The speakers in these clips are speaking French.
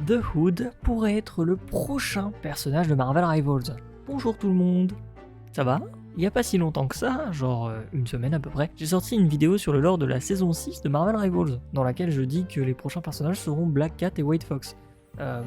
The Hood pourrait être le prochain personnage de Marvel Rivals. Bonjour tout le monde, ça va? Il n'y a pas si longtemps que ça, genre une semaine à peu près, j'ai sorti une vidéo sur le lore de la saison 6 de Marvel Rivals, dans laquelle je dis que les prochains personnages seront Black Cat et White Fox.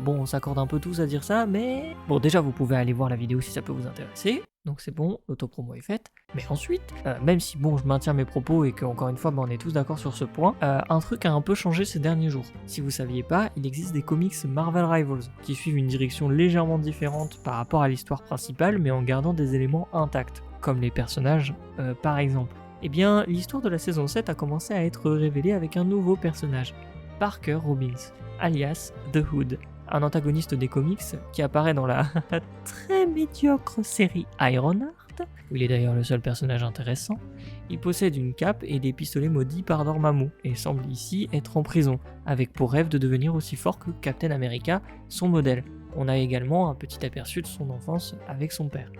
Bon, on s'accorde un peu tous à dire ça, mais... Bon, déjà, vous pouvez aller voir la vidéo si ça peut vous intéresser, donc c'est bon, l'autopromo est faite. Mais ensuite, même si bon, je maintiens mes propos et qu'encore une fois, on est tous d'accord sur ce point, un truc a un peu changé ces derniers jours. Si vous saviez pas, il existe des comics Marvel Rivals, qui suivent une direction légèrement différente par rapport à l'histoire principale, mais en gardant des éléments intacts, comme les personnages, par exemple. Eh bien, l'histoire de la saison 7 a commencé à être révélée avec un nouveau personnage, Parker Robbins, alias The Hood, un antagoniste des comics qui apparaît dans la très médiocre série Ironheart, où il est d'ailleurs le seul personnage intéressant. Il possède une cape et des pistolets maudits par Dormammu et semble ici être en prison, avec pour rêve de devenir aussi fort que Captain America, son modèle. On a également un petit aperçu de son enfance avec son père.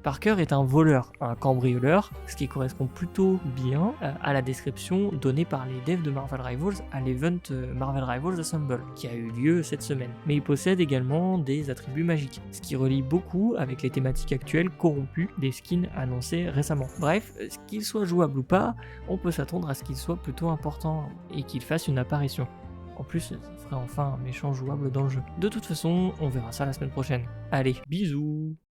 Parker est un voleur, un cambrioleur, ce qui correspond plutôt bien à la description donnée par les devs de Marvel Rivals à l'event Marvel Rivals Assemble, qui a eu lieu cette semaine. Mais il possède également des attributs magiques, ce qui relie beaucoup avec les thématiques actuelles corrompues des skins annoncés récemment. Bref, qu'il soit jouable ou pas, on peut s'attendre à ce qu'il soit plutôt important et qu'il fasse une apparition. En plus, ça ferait enfin un méchant jouable dans le jeu. De toute façon, on verra ça la semaine prochaine. Allez, bisous!